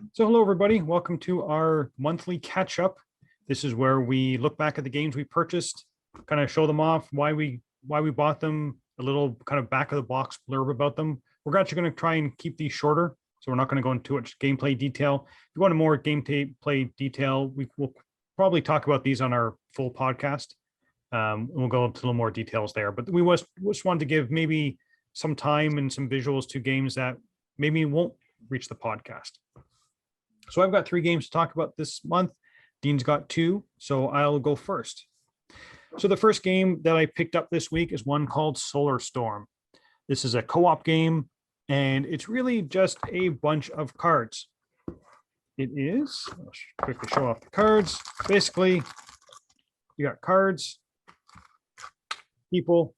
So hello, everybody. Welcome to our monthly catch-up. This is where we look back at the games we purchased, kind of show them off, why we bought them, a little kind of back of the box blurb about them. We're actually going to try and keep these shorter, so we're not going to go into too much gameplay detail. If you want more gameplay detail, we will probably talk about these on our full podcast. We'll go into a little more details there. But we just wanted to give maybe some time and some visuals to games that maybe won't reach the podcast. So I've got 3 games to talk about this month. Dean's got 2, so I'll go first. So the first game that I picked up this week is one called Solar Storm. This is a co-op game, and it's really just a bunch of cards. It is, I'll quickly show off the cards. Basically, you got cards, people,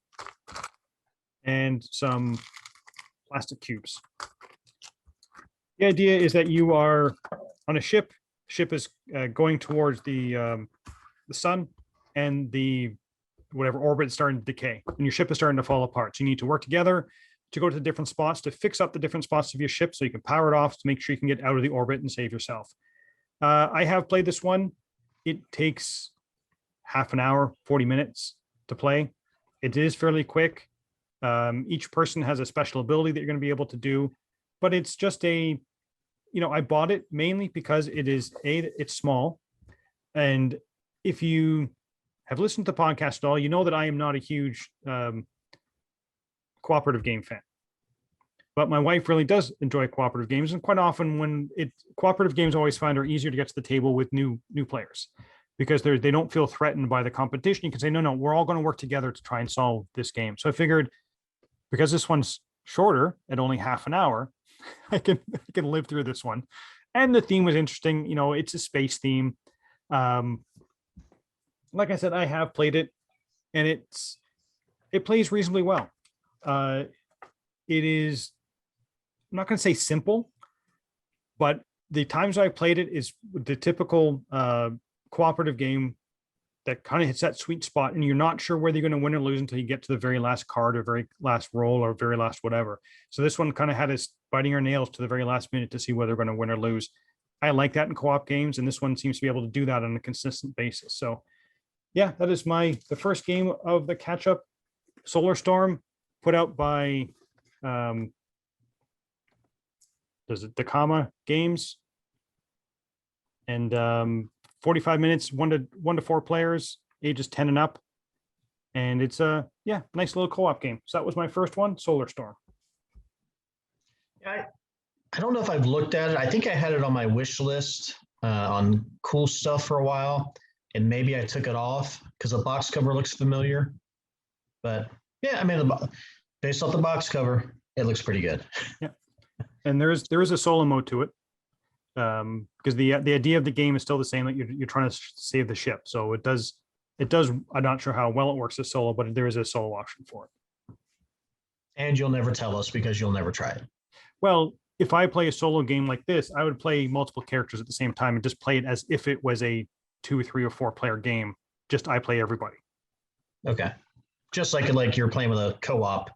and some plastic cubes. The idea is that you are on a ship. Ship is going towards the sun, and the whatever orbit is starting to decay, and your ship is starting to fall apart. So you need to work together to go to the different spots to fix up the different spots of your ship, so you can power it off to make sure you can get out of the orbit and save yourself. I have played this one. It takes half an hour, 40 minutes to play. It is fairly quick. Each person has a special ability that you're going to be able to do. But it's just I bought it mainly because it's small. And if you have listened to the podcast at all, you know that I am not a huge cooperative game fan. But my wife really does enjoy cooperative games. And quite often cooperative games I always find are easier to get to the table with new players because they don't feel threatened by the competition. You can say, no, we're all going to work together to try and solve this game. So I figured because this one's shorter at only half an hour, I can live through this one. And the theme was interesting. It's a space theme. Like I said, I have played it, and it plays reasonably well. It is, I'm not going to say simple, but the times I've played it is the typical cooperative game that kind of hits that sweet spot, and you're not sure whether you're going to win or lose until you get to the very last card or very last roll or very last whatever. So this one kind of had us biting our nails to the very last minute to see whether we're going to win or lose. I like that in co-op games, and this one seems to be able to do that on a consistent basis. So yeah, that is the first game of the catch-up. Solar Storm, put out by Dakama Games, and 45 minutes, 1 to 4 players, ages 10 and up. And it's nice little co-op game. So that was my first one, Solar Storm. I don't know if I've looked at it. I think I had it on my wish list on cool stuff for a while, and maybe I took it off because the box cover looks familiar. But yeah, I mean, based off the box cover, it looks pretty good. Yeah, and there is a solo mode to it. Because the idea of the game is still the same, that you're trying to save the ship. So it does. I'm not sure how well it works as solo, but there is a solo option for it. And you'll never tell us because you'll never try it. Well, if I play a solo game like this, I would play multiple characters at the same time and just play it as if it was a 2, 3, or 4 player game. Just I play everybody. Okay. Just like you're playing with a co-op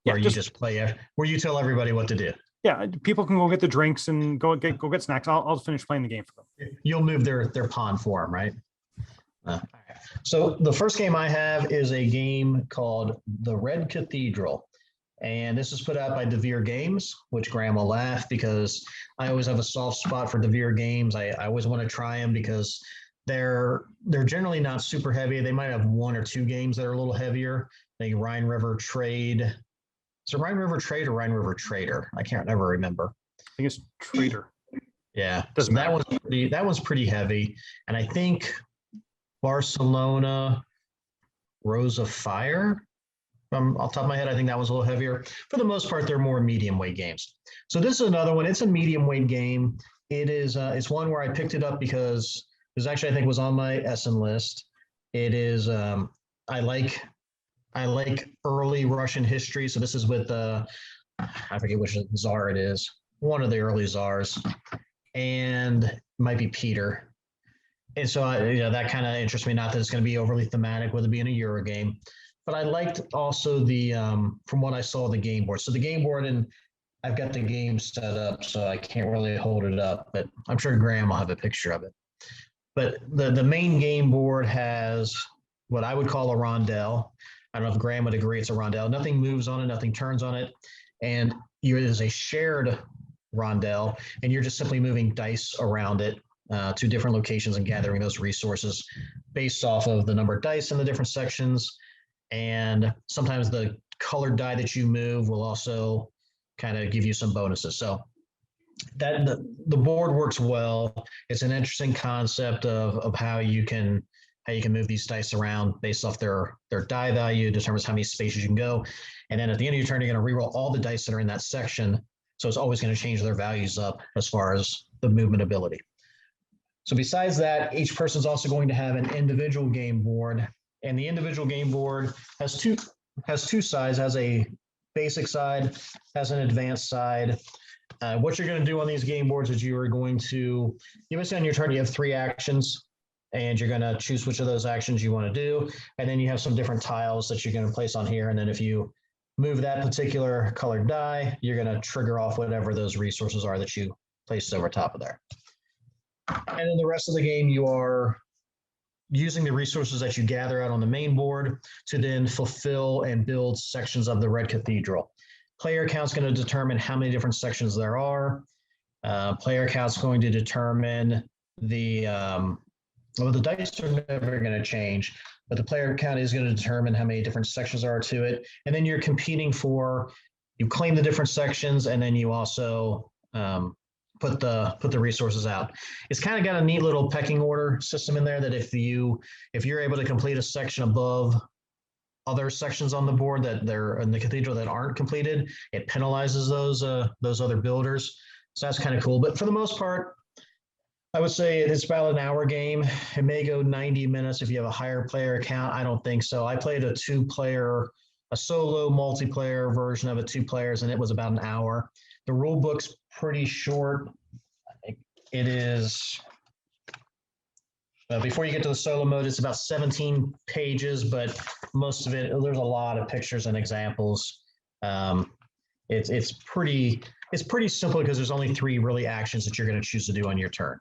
where you just play, where you tell everybody what to do. Yeah, people can go get the drinks and go get snacks. I'll finish playing the game for them. You'll move their pawn for them, right? So the first game I have is a game called The Red Cathedral. And this is put out by Devere Games, which Graeme will laugh because I always have a soft spot for Devere Games. I always want to try them because they're generally not super heavy. They might have 1 or 2 games that are a little heavier. I think Rhine River Trade. Is it Rhine River Trade or Rhine River Trader? I can't ever remember. I think it's Trader. Yeah, so that one's pretty heavy. And I think Barcelona Rose of Fire, off the top of my head, I think that was a little heavier. For the most part, they're more medium weight games. So this is another one. It's a medium weight game. It is. It's one where I picked it up because it was actually, I think, was on my Essen list. It is. I like early Russian history. So this is with I forget which czar it is. One of the early czars, and it might be Peter. And so that kind of interests me. Not that it's going to be overly thematic with it being a Euro game, but I liked also the from what I saw, the game board. So the game board, and I've got the game set up, so I can't really hold it up, but I'm sure Graeme will have a picture of it. But the main game board has what I would call a rondelle. I don't know if Graeme would agree it's a rondelle. Nothing moves on it, nothing turns on it. And it is a shared rondelle, and you're just simply moving dice around it to different locations and gathering those resources based off of the number of dice in the different sections. And sometimes the colored die that you move will also kind of give you some bonuses. So that the board works well. It's an interesting concept of how you can move these dice around based off their die value, determines how many spaces you can go. And then at the end of your turn, you're going to reroll all the dice that are in that section. So it's always going to change their values up as far as the movement ability. So besides that, each person's also going to have an individual game board. And the individual game board has two sides, has a basic side, has an advanced side. What you're going to do on these game boards is you are going to, basically on your turn, you have 3 actions, and you're going to choose which of those actions you want to do. And then you have some different tiles that you're going to place on here. And then if you move that particular colored die, you're going to trigger off whatever those resources are that you placed over top of there. And in the rest of the game, you are using the resources that you gather out on the main board to then fulfill and build sections of the Red Cathedral. Player count's going to determine how many different sections there are. Player count's going to determine the dice are never going to change, but the player count is going to determine how many different sections there are to it. And then you're competing for, you claim the different sections, and then you also put the resources out. It's kind of got a neat little pecking order system in there that if you're able to complete a section above other sections on the board that they're in the cathedral that aren't completed, it penalizes those other builders. So that's kind of cool. But for the most part, I would say it's about an hour game. It may go 90 minutes if you have a higher player count. I don't think so. I played a solo multiplayer version of it, 2 players, and it was about an hour. The rule book's pretty short. It is, before you get to the solo mode, it's about 17 pages, but most of it, there's a lot of pictures and examples. It's pretty simple because there's only 3 really actions that you're going to choose to do on your turn.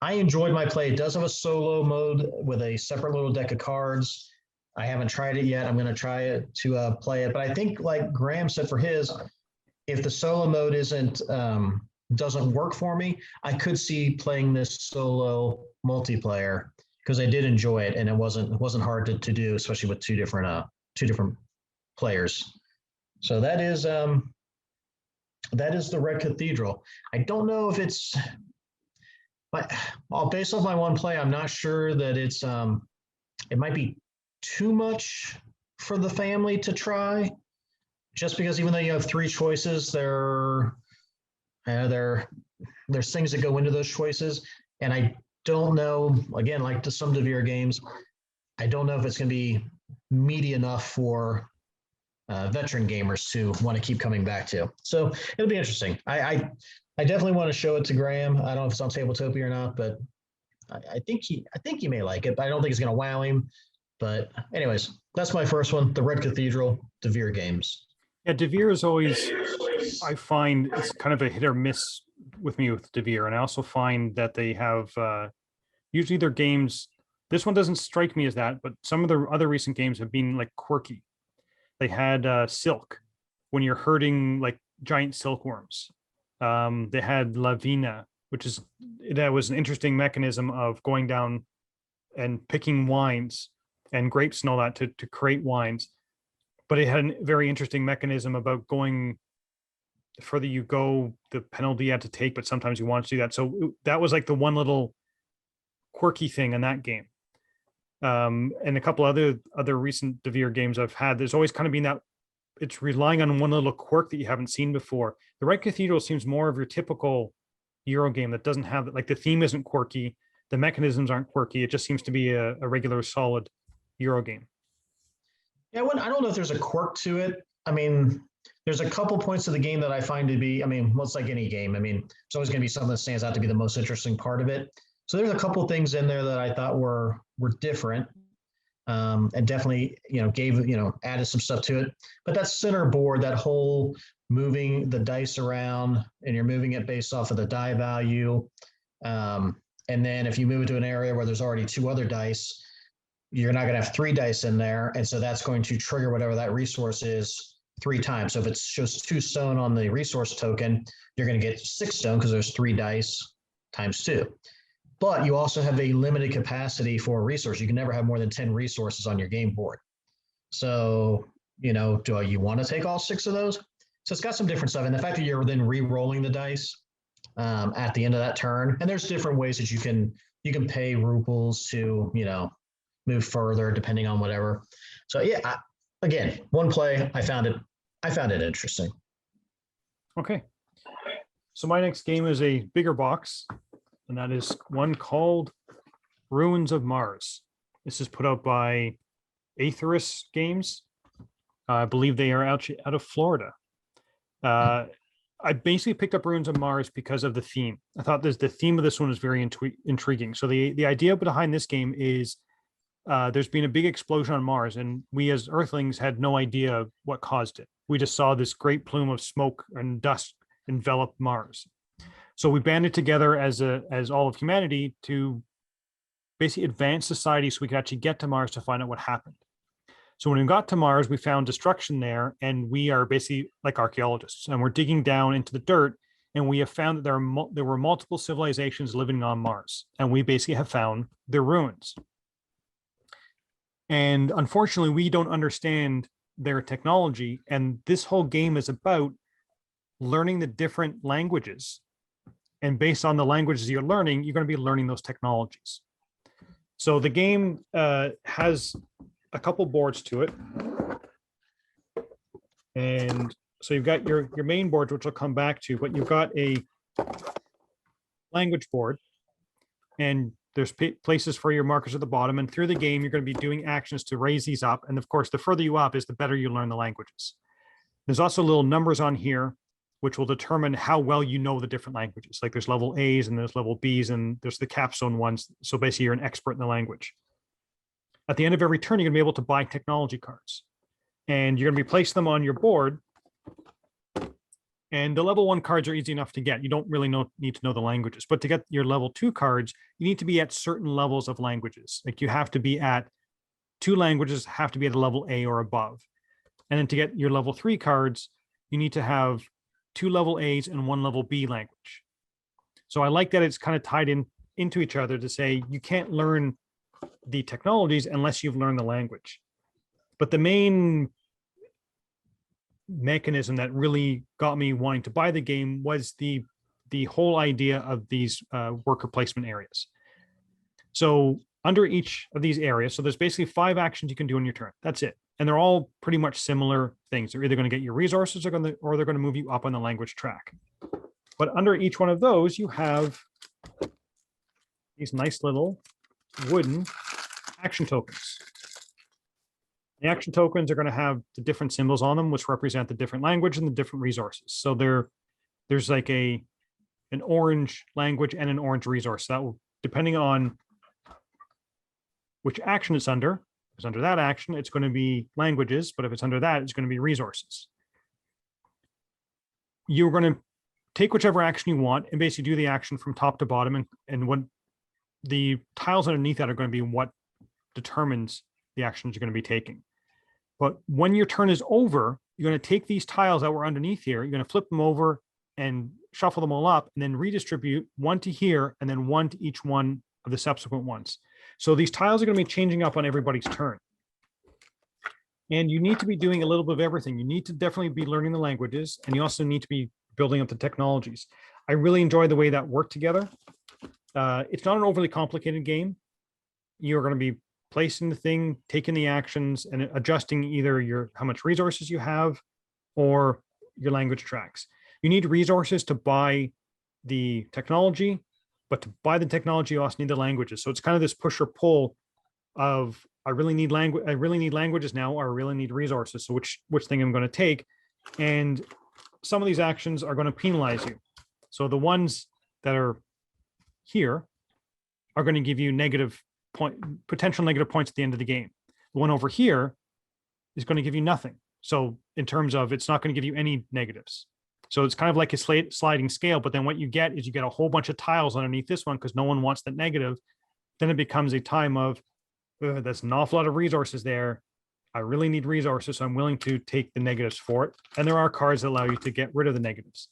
I enjoyed my play. It does have a solo mode with a separate little deck of cards. I haven't tried it yet. I'm going to try it to play it. But I think, like Graeme said for his, if the solo mode doesn't work for me, I could see playing this solo multiplayer because I did enjoy it, and it wasn't hard to do, especially with two different players. So that is the Red Cathedral. I don't know if it's, but based off my one play, I'm not sure that it's it might be too much for the family to try, just because even though you have 3 choices, there's things that go into those choices, and I don't know, again, like to some DeVere games, I don't know if it's going to be meaty enough for veteran gamers to want to keep coming back to. So it'll be interesting. I definitely want to show it to Graeme. I don't know if it's on Tabletopia or not, but I think he may like it. But I don't think it's going to wow him. But anyways, that's my first one, the Red Cathedral, DeVere games. Yeah, DeVere is always, I find it's kind of a hit or miss with me with DeVere. And I also find that they have usually their games, this one doesn't strike me as that, but some of the other recent games have been like quirky. They had Silk, when you're herding like giant silkworms. They had Lavina, that was an interesting mechanism of going down and picking wines and grapes and all that to create wines. But it had a very interesting mechanism about going, the further you go, the penalty you had to take, but sometimes you want to do that. So that was like the one little quirky thing in that game. And a couple other recent DeVere games I've had, there's always kind of been that it's relying on one little quirk that you haven't seen before. The Red Cathedral seems more of your typical Euro game that doesn't have, like, the theme isn't quirky, the mechanisms aren't quirky. It just seems to be a regular solid Euro game. Yeah, I don't know if there's a quirk to it. I mean, there's a couple points of the game that I find to be, well, it's like any game. I mean, it's always going to be something that stands out to be the most interesting part of it. So there's a couple things in there that I thought were different. and definitely, added some stuff to it. But that center board, that whole moving the dice around, and you're moving it based off of the die value. And then if you move it to an area where there's already 2 other dice, you're not going to have 3 dice in there. And so that's going to trigger whatever that resource is 3 times. So if it shows 2 stone on the resource token, you're going to get 6 stone because there's 3 dice times 2. But you also have a limited capacity for a resource. You can never have more than 10 resources on your game board. So, do you want to take all 6 of those? So it's got some different stuff. And the fact that you're then re-rolling the dice at the end of that turn, and there's different ways that you can pay rubles to, move further depending on whatever. So yeah, again, one play, I found it interesting. Okay. So my next game is a bigger box, and that is one called Ruins of Mars. This is put out by Aetherus Games. I believe they are out of Florida. I basically picked up Ruins of Mars because of the theme. I thought the theme of this one is very intriguing. So the idea behind this game is there's been a big explosion on Mars, and we as Earthlings had no idea what caused it. We just saw this great plume of smoke and dust envelop Mars. So we banded together as all of humanity to basically advance society so we could actually get to Mars to find out what happened. So when we got to Mars, we found destruction there, and we are basically like archaeologists, and we're digging down into the dirt, and we have found that there were multiple civilizations living on Mars, and we basically have found their ruins. And unfortunately, we don't understand their technology, and this whole game is about learning the different languages. And based on the languages you're learning, you're going to be learning those technologies. So the game has a couple boards to it. And so you've got your main board, which we'll come back to, but you've got a language board, and there's places for your markers at the bottom. And through the game, you're going to be doing actions to raise these up. And of course, the further you up is, the better you learn the languages. There's also little numbers on here, which will determine how well you know the different languages. Like there's level A's and there's level B's and there's the capstone ones. So basically you're an expert in the language. At the end of every turn, you're gonna be able to buy technology cards, and you're gonna be placing them on your board. And the level 1 cards are easy enough to get. You don't really need to know the languages, but to get your level 2 cards, you need to be at certain levels of languages. Like you have to be at 2 languages, have to be at a level A or above. And then to get your level 3 cards, you need to have 2 level A's and 1 level B language. So I like that it's kind of tied into each other to say you can't learn the technologies unless you've learned the language. But the main mechanism that really got me wanting to buy the game was the whole idea of these worker placement areas. So under each of these areas, so there's basically 5 actions you can do in your turn. That's it. And they're all pretty much similar things. They're either going to get your resources or they're going to move you up on the language track. But under each one of those, you have these nice little wooden action tokens. The action tokens are going to have the different symbols on them, which represent the different language and the different resources. So there's like an orange language and an orange resource. That will, depending on which action it's under, if it's under that action, it's going to be languages, but if it's under that, it's going to be resources. You're going to take whichever action you want and basically do the action from top to bottom, and what the tiles underneath that are going to be what determines the actions you're going to be taking. But when your turn is over, you're going to take these tiles that were underneath here, you're going to flip them over and shuffle them all up, and then redistribute 1 to here and then 1 to each one of the subsequent ones. So these tiles are going to be changing up on everybody's turn. And you need to be doing a little bit of everything. You need to definitely be learning the languages, and you also need to be building up the technologies. I really enjoy the way that worked together. It's not an overly complicated game. You're going to be placing the thing, taking the actions, and adjusting either how much resources you have or your language tracks. You need resources to buy the technology, but to buy the technology, you also need the languages. So it's kind of this push or pull of, I really need languages now, or I really need resources. So which thing I'm going to take? And some of these actions are going to penalize you. So the ones that are here are going to give you potential negative points at the end of the game. The one over here is going to give you nothing. So in terms of, it's not going to give you any negatives. So it's kind of like a sliding scale, but then what you get is you get a whole bunch of tiles underneath this one because no one wants that negative. Then it becomes a time of, that's an awful lot of resources there. I really need resources, so I'm willing to take the negatives for it. And there are cards that allow you to get rid of the negatives.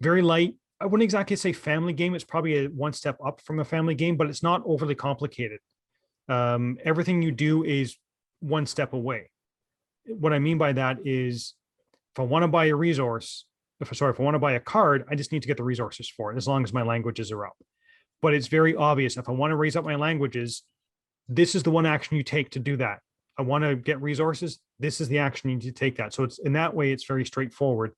Very light. I wouldn't exactly say family game. It's probably a one step up from a family game, but it's not overly complicated. Everything you do is one step away. What I mean by that is, if I want to buy a resource, if I want to buy a card, I just need to get the resources for it, as long as my languages are up. But it's very obvious. If I want to raise up my languages, this is the one action you take to do that. I want to get resources. This is the action you need to take that. So it's in that way, it's very straightforward.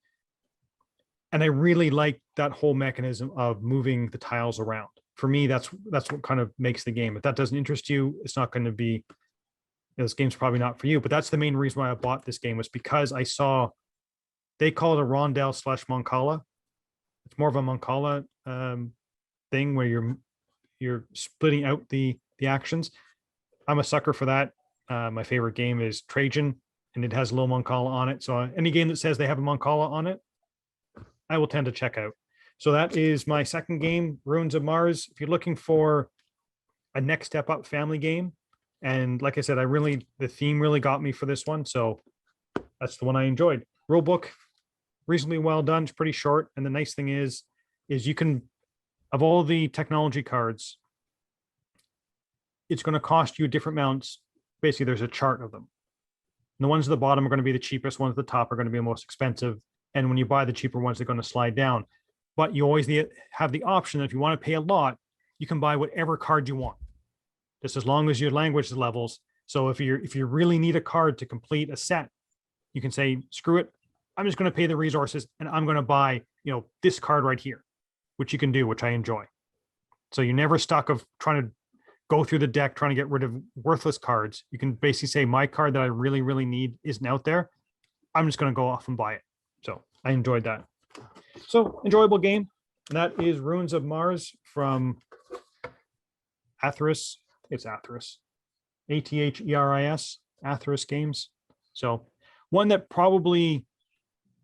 And I really like that whole mechanism of moving the tiles around. For me, that's what kind of makes the game. If that doesn't interest you, it's not going to be, this game's probably not for you. But that's the main reason why I bought this game, was because I saw, they call it a rondelle / Mancala. It's more of a Mancala thing where you're splitting out the actions. I'm a sucker for that. My favorite game is Trajan, and it has a little Mancala on it. So any game that says they have a Mancala on it, I will tend to check out. So that is my second game, Ruins of Mars. If you're looking for a next step up family game, and like I said, the theme really got me for this one. So that's the one I enjoyed. Rulebook, reasonably well done. It's pretty short. And the nice thing is you can, of all the technology cards, it's going to cost you different amounts. Basically, there's a chart of them. And the ones at the bottom are going to be the cheapest. Ones at the top are going to be the most expensive. And when you buy the cheaper ones, they're going to slide down. But you always have the option that if you want to pay a lot, you can buy whatever card you want, just as long as your language levels. So if you really need a card to complete a set, you can say, screw it, I'm just going to pay the resources and I'm going to buy, this card right here, which you can do, which I enjoy. So you're never stuck of trying to go through the deck, trying to get rid of worthless cards. You can basically say, my card that I really, really need isn't out there. I'm just going to go off and buy it. So I enjoyed that. So enjoyable game. And that is Ruins of Mars from Atheris. It's Atheris. Atheris. Atheris Games. So one that probably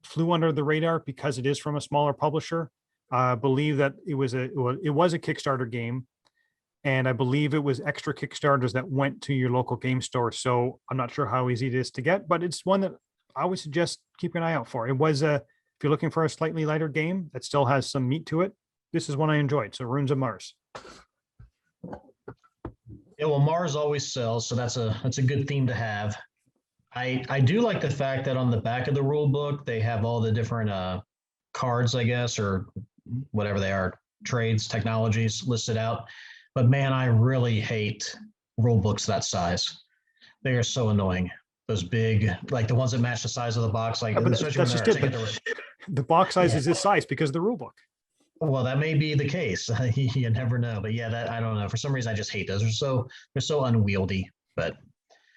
flew under the radar because it is from a smaller publisher. I believe that it was a Kickstarter game. And I believe it was extra Kickstarters that went to your local game store. So I'm not sure how easy it is to get, but it's one that I would suggest keep an eye out for. It was if you're looking for a slightly lighter game that still has some meat to it, this is one I enjoyed. So Ruins of Mars. Yeah, well, Mars always sells, so that's a good theme to have. I do like the fact that on the back of the rule book they have all the different cards, I guess, or whatever they are, trades, technologies listed out. But man, I really hate rule books that size. They are so annoying. Those big, like the ones that match the size of the box, like But that's just it. But the box size is this size because of the rule book. Well, that may be the case. You never know. But yeah, I don't know. For some reason, I just hate those. They're so unwieldy. But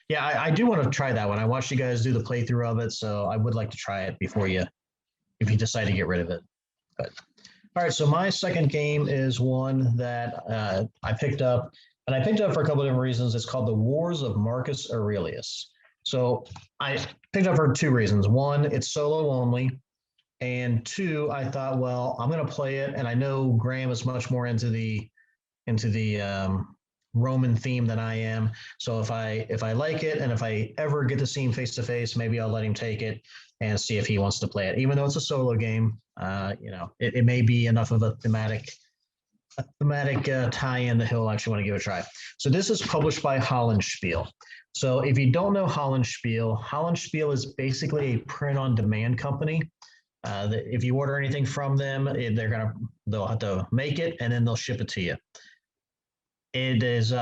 yeah, I do want to try that one. I watched you guys do the playthrough of it, so I would like to try it if you decide to get rid of it. But all right, so my second game is one that I picked up, and I picked up for a couple of different reasons. It's called The Wars of Marcus Aurelius. So I picked up for two reasons. One, it's solo only. And two, I thought, well, I'm going to play it. And I know Graeme is much more into the Roman theme than I am. So if I like it, and if I ever get to see him face to face, maybe I'll let him take it and see if he wants to play it. Even though it's a solo game, it may be enough of a thematic tie-in that he'll actually want to give it a try. So this is published by Hollandspiel. So if you don't know Hollandspiel is basically a print-on-demand company. If you order anything from them, they'll have to make it and then they'll ship it to you. It is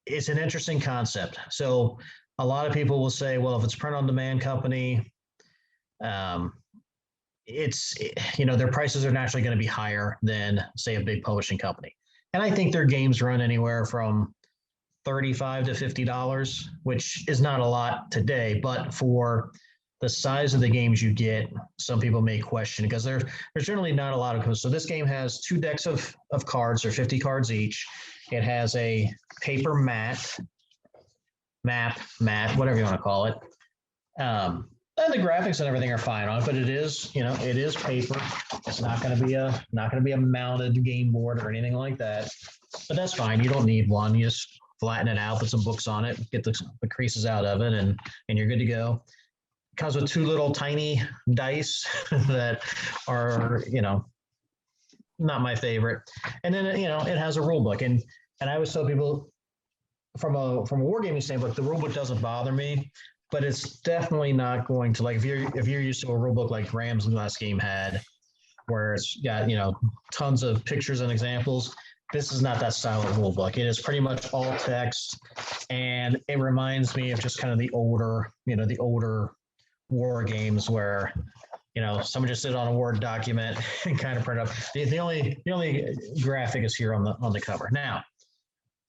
it's an interesting concept. So a lot of people will say, well, if it's print-on-demand company, their prices are naturally going to be higher than, say, a big publishing company. And I think their games run anywhere from $35 to $50, which is not a lot today, but for the size of the games you get, some people may question, because there's generally not a lot of. So this game has 2 decks of cards, or 50 cards each. It has a paper mat, mat, whatever you want to call it. And the graphics and everything are fine on it, but it is paper. It's not going to be a mounted game board or anything like that. But that's fine. You don't need one. You just flatten it out, put some books on it, get the creases out of it, and you're good to go. It comes with 2 little tiny dice that are, not my favorite. And then, it has a rule book. And I always tell people from a wargaming standpoint, the rule book doesn't bother me, but it's definitely not going to, like, if you're used to a rule book like Graham's last game had, where it's got, tons of pictures and examples. This is not that style of rule book. It is pretty much all text, and it reminds me of just kind of the older war games where, someone just did on a Word document and kind of print up. The only graphic is here on the cover. Now,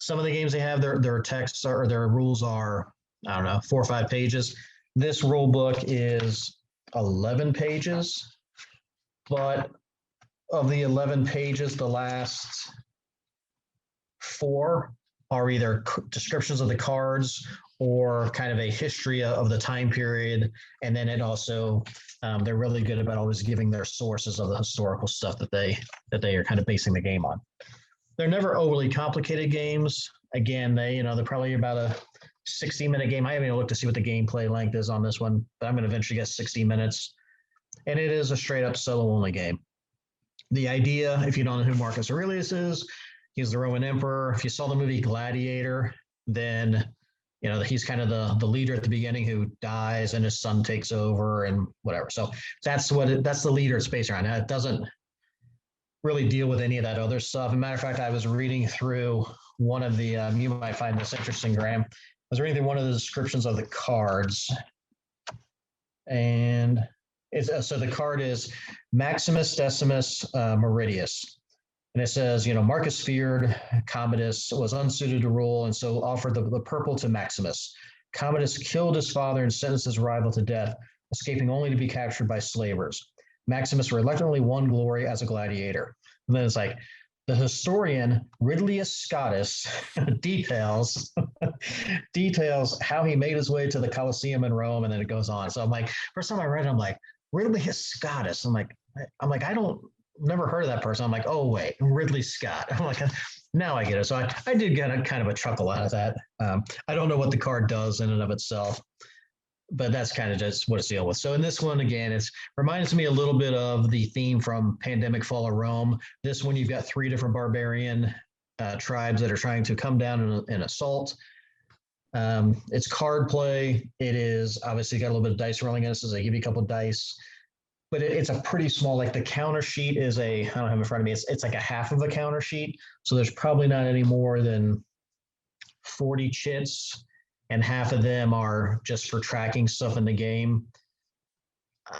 some of the games they have their texts or their rules are, I don't know, 4 or 5 pages. This rule book is 11 pages, but of the 11 pages, the last 4 are either descriptions of the cards or kind of a history of the time period. And then it also, they're really good about always giving their sources of the historical stuff that they are kind of basing the game on. They're never overly complicated games. Again, they're probably about a 60-minute game. I haven't even looked to see what the gameplay length is on this one, but I'm going to eventually guess 60 minutes. And it is a straight up solo only game. The idea, if you don't know who Marcus Aurelius is, he's the Roman emperor. If you saw the movie Gladiator, then he's kind of the leader at the beginning who dies and his son takes over and whatever. So that's the leader it's based around. Now, it doesn't really deal with any of that other stuff. As a matter of fact, I was reading through one of the, you might find this interesting, Graeme. I was reading through one of the descriptions of the cards. And so the card is Maximus Decimus Meridius. And it says, Marcus feared Commodus was unsuited to rule and so offered the purple to Maximus. Commodus killed his father and sentenced his rival to death, escaping only to be captured by slavers. Maximus reluctantly won glory as a gladiator. And then it's like, the historian Ridlius Scotus details how he made his way to the Colosseum in Rome, and then it goes on. So I'm like, first time I read it, I'm like, Ridlius Scotus. I'm like, I don't never heard of that person. I'm like, oh wait, Ridley Scott. I'm like, now I get it. So I did get a kind of a chuckle out of that. I don't know what the card does in and of itself, but that's kind of just what it's dealing with. So in this one, again, it reminds me a little bit of the theme from Pandemic Fall of Rome. This one, you've got 3 different barbarian tribes that are trying to come down and assault. It's card play. It is obviously got a little bit of dice rolling in it, so they give you a couple of dice. But it's a pretty small, like the counter sheet is I don't have it in front of me, it's like a half of a counter sheet. So there's probably not any more than 40 chits, and half of them are just for tracking stuff in the game.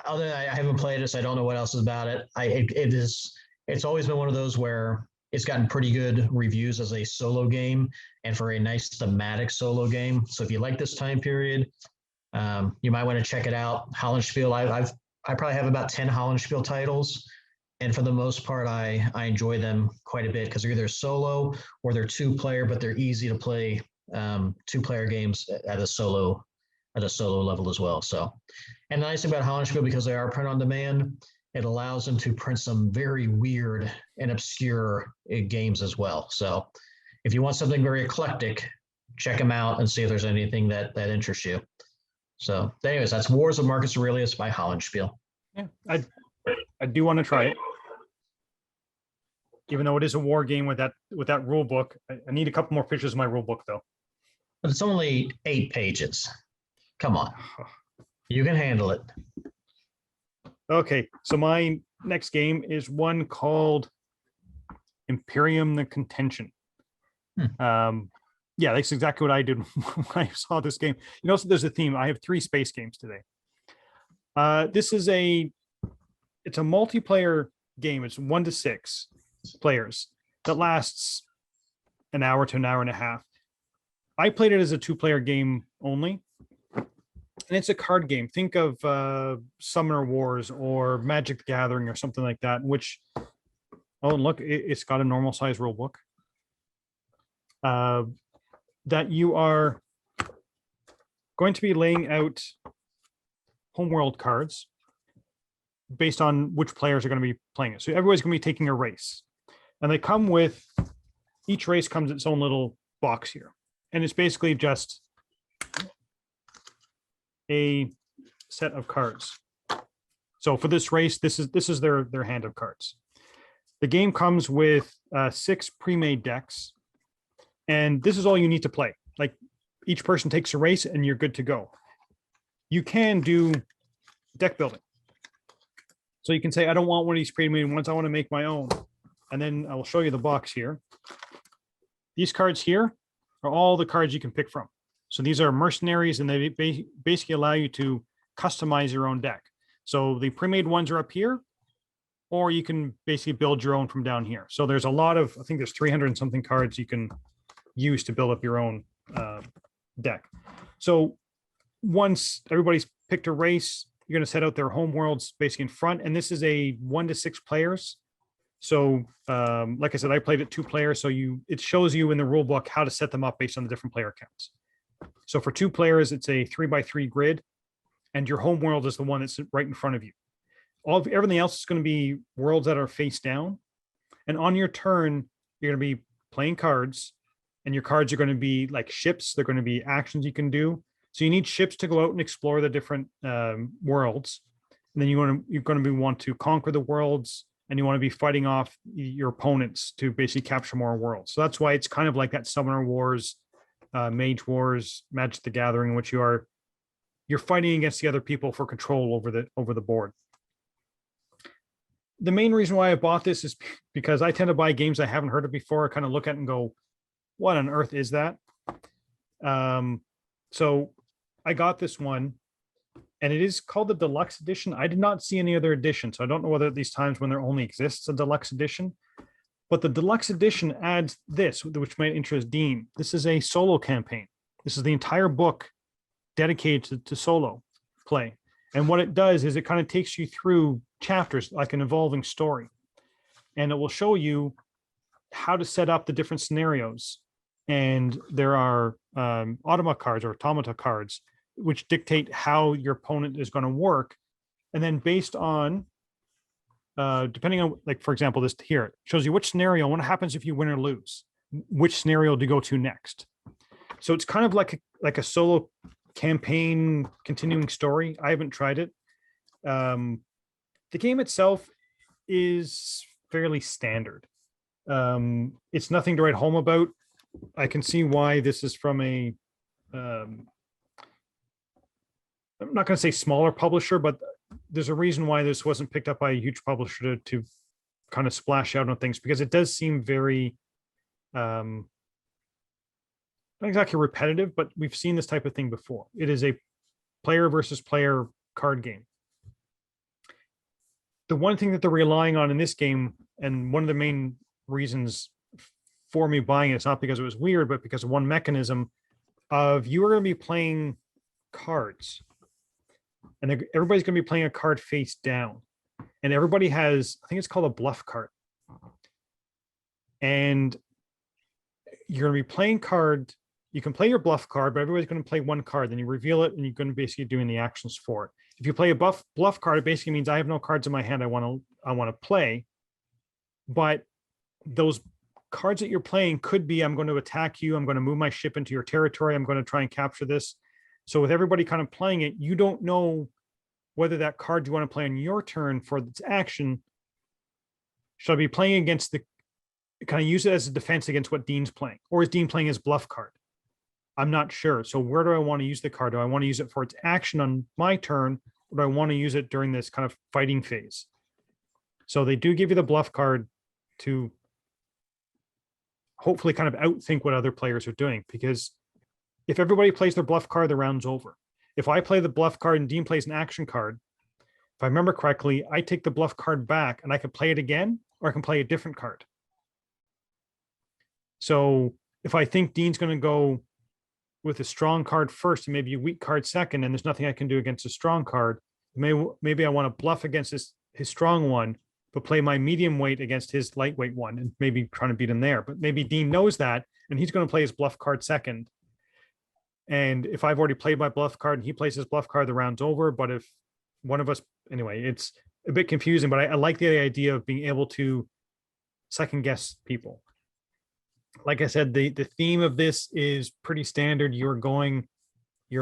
Other than I haven't played this, I don't know what else is about it. It's always been one of those where it's gotten pretty good reviews as a solo game and for a nice thematic solo game. So if you like this time period, you might want to check it out. Hollandspiel, I probably have about 10 Hollandspiel titles. And for the most part, I enjoy them quite a bit because they're either solo or they're 2-player, but they're easy to play 2-player games at a solo level as well. So, and the nice thing about Hollandspiel, because they are print on demand, it allows them to print some very weird and obscure games as well. So if you want something very eclectic, check them out and see if there's anything that interests you. So anyways, that's Wars of Marcus Aurelius by Hollandspiel. Yeah, I do want to try it. Even though it is a war game with that rule book, I need a couple more pictures of my rule book though. But it's only 8 pages. Come on. You can handle it. Okay, so my next game is one called Imperium the Contention. Yeah, that's exactly what I did when I saw this game. So there's a theme. I have 3 space games today. This is it's a multiplayer game. It's 1 to 6 players that lasts an hour to an hour and a half. I played it as a 2-player game only. And it's a card game. Think of Summoner Wars or Magic the Gathering or something like that, which, oh, look, it's got a normal size rule book. That you are going to be laying out homeworld cards based on which players are going to be playing it. So everybody's going to be taking a race, and they come with, each race comes its own little box here, and it's basically just a set of cards. So for this race, this is their hand of cards. The game comes with 6 pre-made decks, and this is all you need to play. Like, each person takes a race and you're good to go. You can do deck building. So you can say, I don't want one of these pre-made ones, I want to make my own. And then I will show you the box here. These cards here are all the cards you can pick from. So these are mercenaries, and they basically allow you to customize your own deck. So the pre-made ones are up here, or you can basically build your own from down here. So there's a lot of, I think there's 300 and something cards you can use to build up your own deck. So once everybody's picked a race, you're going to set out their home worlds basically in front. And this is a 1 to 6 players. So like I said, I played it 2 players. So it shows you in the rule book how to set them up based on the different player counts. So for 2 players, it's a 3x3 grid, and your home world is the one that's right in front of you. Everything else is going to be worlds that are face down. And on your turn, you're going to be playing cards, and your cards are going to be like ships. They're going to be actions you can do. So you need ships to go out and explore the different worlds. And then you're going to want to conquer the worlds, and you want to be fighting off your opponents to basically capture more worlds. So that's why it's kind of like that Summoner Wars, Mage Wars, Magic the Gathering, in which you're fighting against the other people for control over the board. The main reason why I bought this is because I tend to buy games I haven't heard of before. I kind of look at it and go, what on earth is that? So I got this one, and it is called the Deluxe Edition. I did not see any other edition, so I don't know whether at these times when there only exists a Deluxe Edition. But the Deluxe Edition adds this, which might interest Dean. This is a solo campaign. This is the entire book dedicated to solo play. And what it does is it kind of takes you through chapters, like an evolving story. And it will show you how to set up the different scenarios. And there are automata cards, which dictate how your opponent is going to work. And then based on, depending on, like, for example, this here, it shows you which scenario, what happens if you win or lose, which scenario to go to next. So it's kind of like a solo campaign continuing story. I haven't tried it. The game itself is fairly standard. It's nothing to write home about. I can see why this is from a I'm not going to say smaller publisher, but there's a reason why this wasn't picked up by a huge publisher to kind of splash out on things, because it does seem very not exactly repetitive, but we've seen this type of thing before. It is a player versus player card game. The one thing that they're relying on in this game, and one of the main reasons for me buying it, it's not because it was weird, but because of one mechanism of, you are going to be playing cards, and everybody's going to be playing a card face down, and everybody has, I think it's called a bluff card, and you're going to be playing card. You can play your bluff card, but everybody's going to play one card. Then you reveal it, and you're going to basically doing the actions for it. If you play a bluff card, it basically means I have no cards in my hand I want to play. But those cards that you're playing could be, I'm going to attack you, I'm going to move my ship into your territory, I'm going to try and capture this. So with everybody kind of playing it, you don't know whether that card you want to play on your turn for its action should I be playing against the, kind of use it as a defense against what Dean's playing, or is Dean playing his bluff card? I'm not sure. So where do I want to use the card? Do I want to use it for its action on my turn, or do I want to use it during this kind of fighting phase? So they do give you the bluff card to hopefully kind of outthink what other players are doing, because if everybody plays their bluff card, the round's over. If I play the bluff card and Dean plays an action card, if I remember correctly, I take the bluff card back and I can play it again, or I can play a different card. So if I think Dean's going to go with a strong card first and maybe a weak card second, and there's nothing I can do against a strong card, maybe I want to bluff against his strong one, but play my medium weight against his lightweight one, and maybe trying to beat him there. But maybe Dean knows that, and he's going to play his bluff card second. And if I've already played my bluff card and he plays his bluff card, the round's over. But if one of us, anyway, it's a bit confusing, but I like the idea of being able to second guess people. Like I said, the theme of this is pretty standard. You're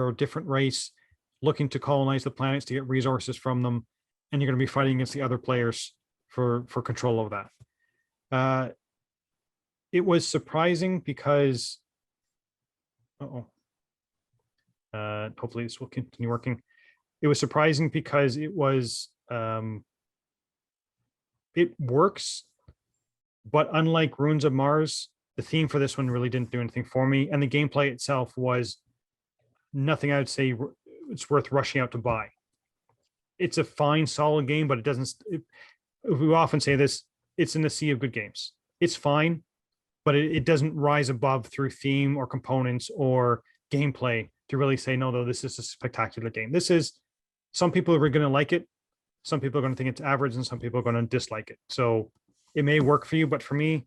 a different race looking to colonize the planets to get resources from them, and you're going to be fighting against the other players for control of that. It was surprising because, hopefully this will continue working. It was surprising because it was, it works, but unlike Runes of Mars, the theme for this one really didn't do anything for me. And the gameplay itself was nothing I would say it's worth rushing out to buy. It's a fine, solid game, but it doesn't, we often say this, it's in the sea of good games. It's fine, but it doesn't rise above through theme or components or gameplay to really say, no, though, this is a spectacular game. This is, some people are going to like it. Some people are going to think it's average and some people are going to dislike it. So it may work for you, but for me,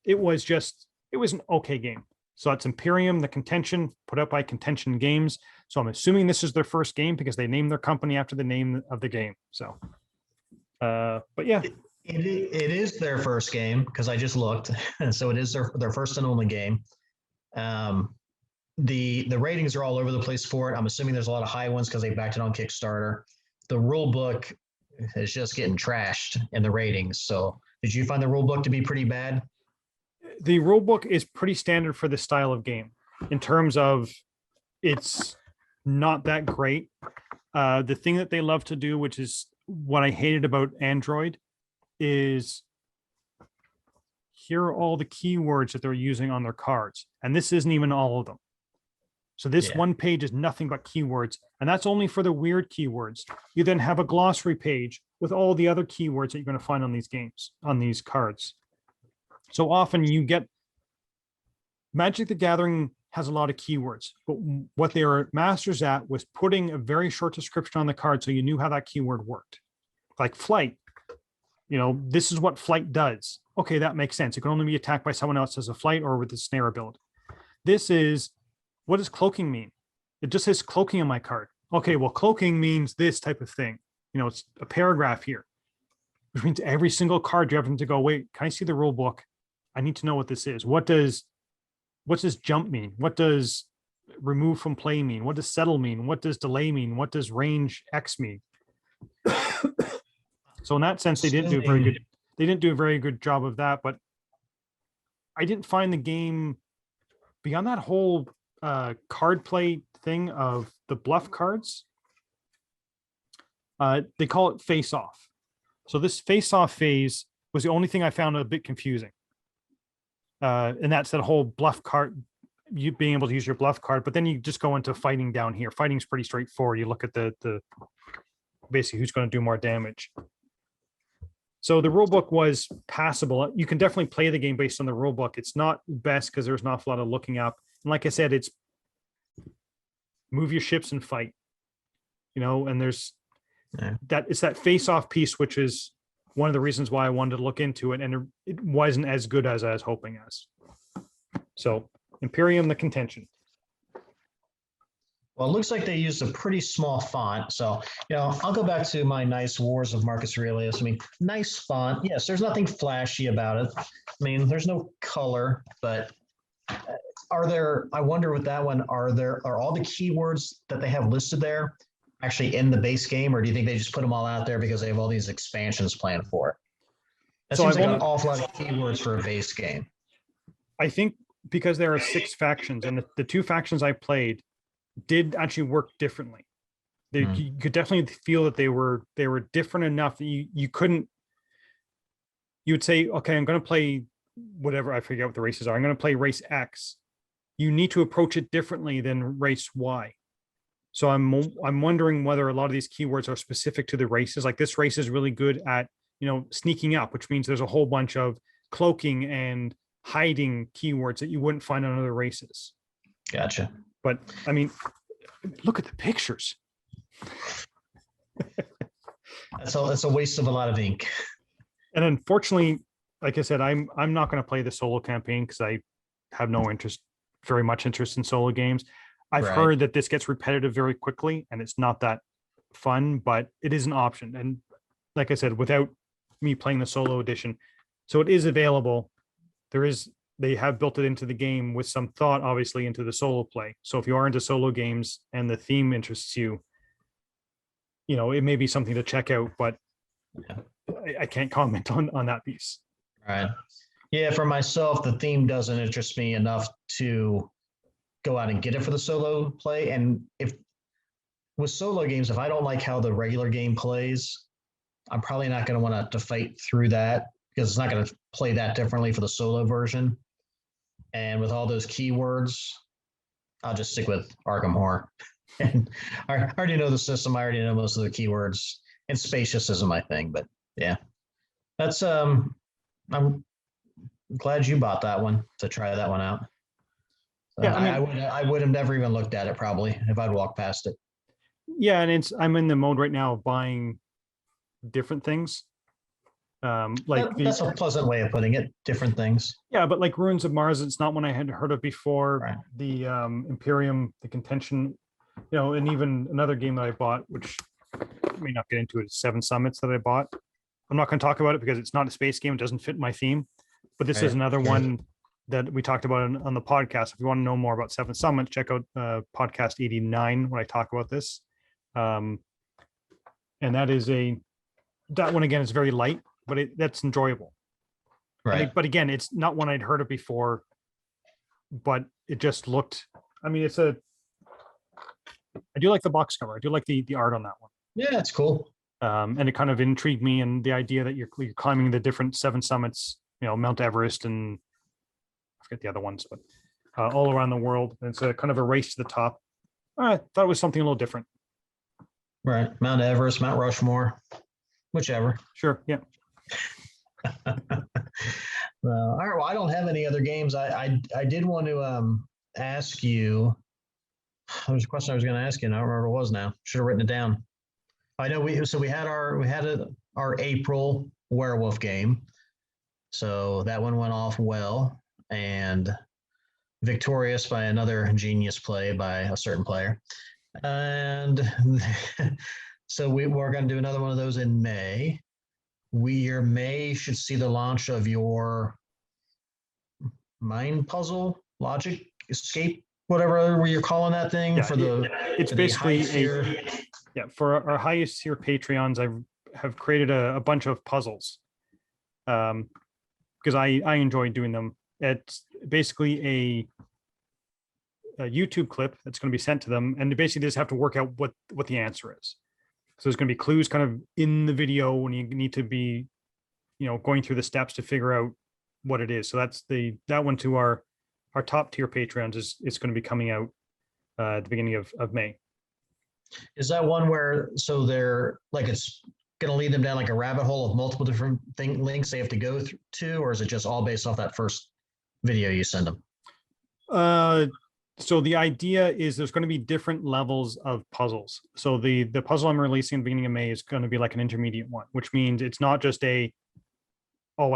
it was an okay game. So it's Imperium, the Contention, put out by Contention Games. So I'm assuming this is their first game because they named their company after the name of the game. So, but yeah. It is their first game because I just looked. So it is their first and only game. The ratings are all over the place for it. I'm assuming there's a lot of high ones because they backed it on Kickstarter. The rule book is just getting trashed in the ratings. So did you find the rule book to be pretty bad? The rule book is pretty standard for this style of game in terms of it's not that great. The thing that they love to do, which is what I hated about Android, is here are all the keywords that they're using on their cards. And this isn't even all of them. So this one page is nothing but keywords. And that's only for the weird keywords. You then have a glossary page with all the other keywords that you're going to find on these games, on these cards. So often you get Magic the Gathering has a lot of keywords, but what they were masters at was putting a very short description on the card so you knew how that keyword worked. Like flight, this is what flight does. Okay, that makes sense. It can only be attacked by someone else as a flight or with the snare ability. This is, what does cloaking mean? It just says cloaking on my card. Okay, well, cloaking means this type of thing. It's a paragraph here, which means every single card you have to go, wait, can I see the rule book? I need to know what this is. What does jump mean? What does remove from play mean? What does settle mean? What does delay mean? What does range X mean? So in that sense, they didn't do a very good job of that, but I didn't find the game beyond that whole card play thing of the bluff cards. They call it face off. So this face off phase was the only thing I found a bit confusing. And that's that whole bluff card, you being able to use your bluff card, but then you just go into fighting down here. Fighting's pretty straightforward. You look at the basically who's going to do more damage. So the rule book was passable. You can definitely play the game based on the rule book. It's not best because there's an awful lot of looking up. And like I said, it's move your ships and fight, and there's that it's that face off piece, which is one of the reasons why I wanted to look into it. And it wasn't as good as I was hoping as. So Imperium, the Contention. Well, it looks like they used a pretty small font. So, I'll go back to my nice Wars of Marcus Aurelius. I mean, nice font. Yes, there's nothing flashy about it. I mean, there's no color, but I wonder with that one, are all the keywords that they have listed there actually in the base game, or do you think they just put them all out there because they have all these expansions planned for it? That seems like an awful lot of keywords for a base game. I think because there are 6 factions, and the 2 factions I played did actually work differently. You could definitely feel that they were different enough that you would say, okay, I'm going to play whatever, I forget what the races are. I'm going to play race X. You need to approach it differently than race Y. So I'm wondering whether a lot of these keywords are specific to the races. Like this race is really good at, sneaking up, which means there's a whole bunch of cloaking and hiding keywords that you wouldn't find on other races. Gotcha. But I mean, look at the pictures. That's a waste of a lot of ink. And unfortunately, like I said, I'm not going to play the solo campaign because I have no very much interest in solo games. I've Right. heard that this gets repetitive very quickly and it's not that fun, but it is an option. And like I said, without me playing the solo edition, so it is available. They have built it into the game with some thought, obviously, into the solo play. So if you are into solo games and the theme interests you, it may be something to check out, but Yeah. I can't comment on that piece. Right. Yeah, for myself, the theme doesn't interest me enough to go out and get it for the solo play. And if with solo games, if I don't like how the regular game plays, I'm probably not going to want to fight through that because it's not going to play that differently for the solo version. And with all those keywords, I'll just stick with Arkham Horror. And I already know the system. I already know most of the keywords. And spacious isn't my thing, but yeah, that's I'm glad you bought that one to try that one out. So Yeah, I mean, I would have never even looked at it probably if I'd walked past it. yeah, and I'm in the mode right now of buying different things. That's a pleasant way of putting it. Different things. Yeah, but like Ruins of Mars, it's not one I had heard of before. Right. The Imperium, the Contention, and even another game that I bought, which I may not get into it, is Seven Summits that I bought. I'm not going to talk about it because it's not a space game. It doesn't fit my theme. But this is another one that we talked about on the podcast. If you want to know more about Seven Summits, check out podcast 89 when I talk about this. And that one again is very light, but that's enjoyable. Right. But again, it's not one I'd heard of before, but it just looked, I do like the box cover. I do like the art on that one. Yeah, it's cool. And it kind of intrigued me, and the idea that you're climbing the different seven summits, Mount Everest and I forget the other ones, but all around the world. And it's a kind of a race to the top. I thought it was something a little different. Right. Mount Everest, Mount Rushmore, whichever. Sure. Yeah. All right. Well, I don't have any other games. I did want to ask you. There was a question I was going to ask you, and I don't remember what it was now. Should have written it down. I know we had our April werewolf game, so that one went off well and victorious by another genius play by a certain player, and so we're going to do another one of those in May. Your May should see the launch of your mind puzzle logic escape, whatever you're calling that thing. It's basically for our highest tier Patreons, I have created a bunch of puzzles because I enjoy doing them. It's basically a YouTube clip that's going to be sent to them, and they basically just have to work out what the answer is. So there's going to be clues kind of in the video when you need to be, going through the steps to figure out what it is. So that's that one to our top tier Patreons is going to be coming out at the beginning of May. Is that one where they're like it's going to lead them down like a rabbit hole of multiple different links they have to go to, or is it just all based off that first video you send them? So the idea is there's going to be different levels of puzzles. So the puzzle I'm releasing at the beginning of May is going to be like an intermediate one, which means it's not just I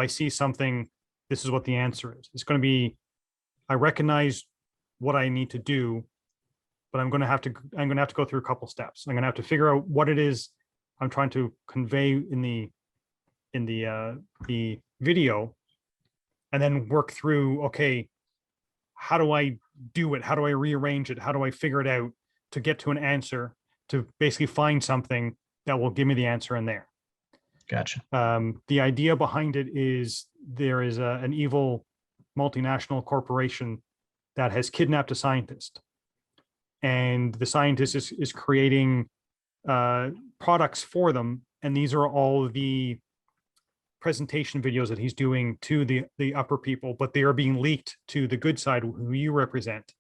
see something, this is what the answer is. It's going to be, I recognize what I need to do, but I'm going to have to go through a couple steps. I'm going to have to figure out what it is I'm trying to convey in the video, and then work through, okay, how do I do it? How do I rearrange it? How do I figure it out to get to an answer, to basically find something that will give me the answer in there? Gotcha. The idea behind it is there is an evil multinational corporation that has kidnapped a scientist, and the scientist is creating products for them, and these are all the presentation videos that he's doing to the upper people, but they are being leaked to the good side, who you represent,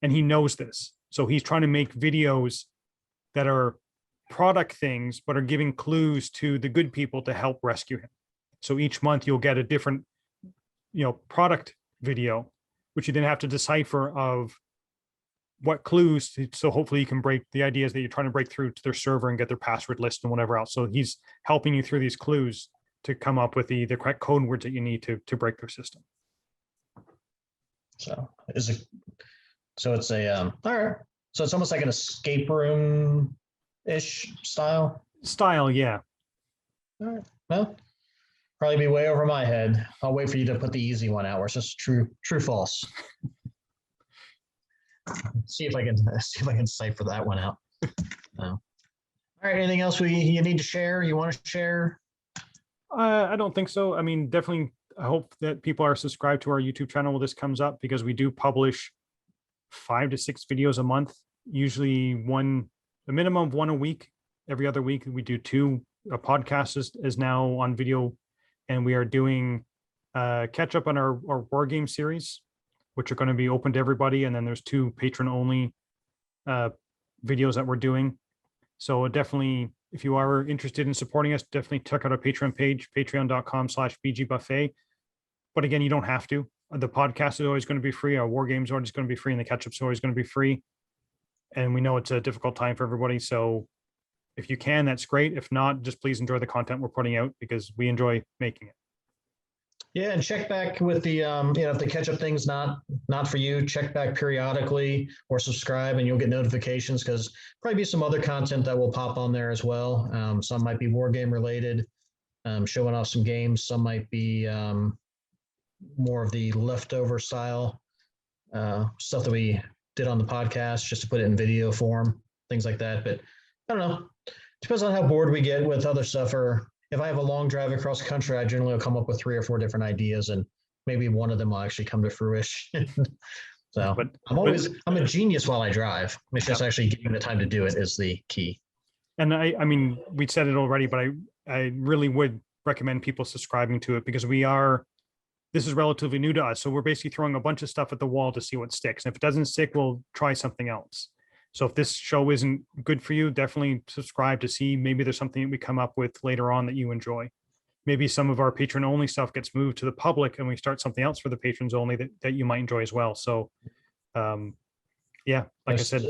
and he knows this. So he's trying to make videos that are product things, but are giving clues to the good people to help rescue him. So each month you'll get a different, product video, which you then have to decipher of what clues. So hopefully you can break the ideas that you're trying to break through to their server and get their password list and whatever else. So he's helping you through these clues to come up with the correct code words that you need to break their system. So is it So it's a all right. So it's almost like an escape room ish style. Style, yeah. All right. Well, probably be way over my head. I'll wait for you to put the easy one out where it's just true, false. See if I can cipher that one out. All right. Anything else you need to share? You want to share? I don't think so. I mean, definitely. I hope that people are subscribed to our YouTube channel when this comes up, because we do publish 5 to 6 videos a month. Usually a minimum of one a week. Every other week we do 2. A podcast is now on video, and we are doing catch up on our war game series, which are going to be open to everybody. And then there's 2 patron only videos that we're doing. So definitely, if you are interested in supporting us, definitely check out our Patreon page, patreon.com/bgbuffet. But again, you don't have to. The podcast is always going to be free. Our war games are always going to be free, and the catch up's always going to be free. And we know it's a difficult time for everybody. So if you can, that's great. If not, just please enjoy the content we're putting out, because we enjoy making it. Yeah, and check back with the if the catch up thing's not for you, check back periodically or subscribe, and you'll get notifications, because probably be some other content that will pop on there as well. Some might be war game related, showing off some games. Some might be more of the leftover style stuff that we did on the podcast, just to put it in video form, things like that. But I don't know. Depends on how bored we get with other stuff, or if I have a long drive across the country, I generally will come up with 3 or 4 different ideas, and maybe one of them will actually come to fruition. So I'm a genius while I drive. It's just actually getting the time to do it is the key. And I mean, we said it already, but I really would recommend people subscribing to it, because this is relatively new to us. So we're basically throwing a bunch of stuff at the wall to see what sticks. And if it doesn't stick, we'll try something else. So if this show isn't good for you, definitely subscribe to see maybe there's something that we come up with later on that you enjoy. Maybe some of our patron only stuff gets moved to the public, and we start something else for the patrons only that you might enjoy as well. So yeah, like I said,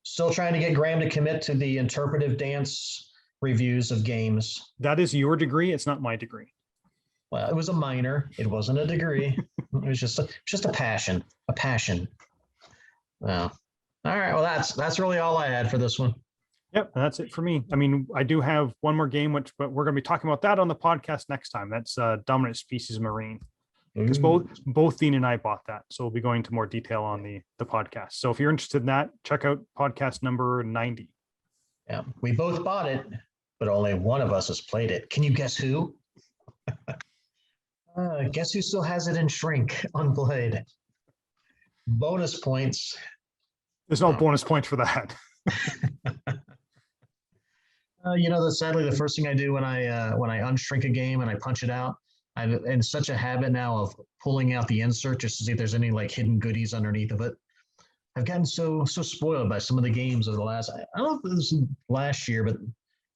still trying to get Graeme to commit to the interpretive dance reviews of games. That is your degree. It's not my degree. Well, it was a minor. It wasn't a degree. It was just a passion. Well, all right. Well, that's really all I had for this one. Yep, that's it for me. I mean, I do have one more game, but we're going to be talking about that on the podcast next time. That's Dominant Species Marine, because both Dean and I bought that, so we'll be going into more detail on the podcast. So if you're interested in that, check out podcast number 90. Yeah, we both bought it, but only one of us has played it. Can you guess who? Guess who still has it in shrink unplayed? Bonus points. There's no bonus points for that. Sadly, the first thing I do when I unshrink a game and I punch it out, I'm in such a habit now of pulling out the insert just to see if there's any like hidden goodies underneath of it. I've gotten so spoiled by some of the games of the last. I don't know if it was last year, but a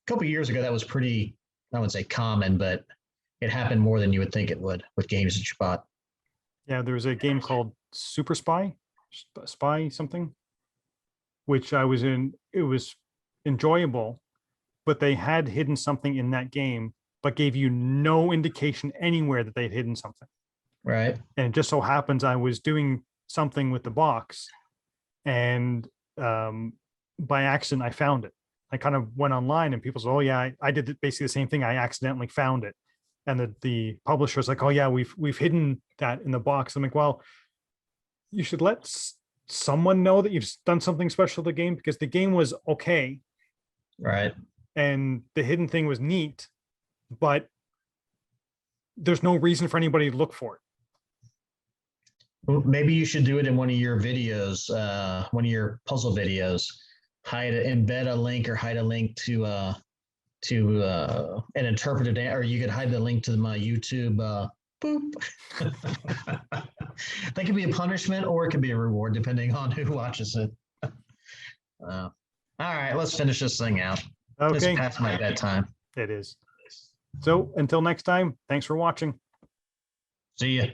couple of years ago that was pretty. I wouldn't say common, but it happened more than you would think it would with games that you bought. Yeah, there was a game called Super Spy something, which I was in. It was enjoyable, but they had hidden something in that game, but gave you no indication anywhere that they'd hidden something. Right. And it just so happens I was doing something with the box, and by accident I found it. I kind of went online, and people said, "Oh yeah, I did basically the same thing. I accidentally found it." And the publisher's like, "Oh yeah, we've hidden that in the box." I'm like, "Well, you should let someone know that you've done something special to the game, because the game was okay, right, and the hidden thing was neat, but there's no reason for anybody to look for it." Well, maybe you should do it in one of your videos, one of your puzzle videos. Embed a link, or hide a link to an interpretive, or you could hide the link to my YouTube. Boop. That could be a punishment, or it could be a reward, depending on who watches it. All right, let's finish this thing out. Okay. It's past my bedtime. It is. So until next time, thanks for watching. See ya.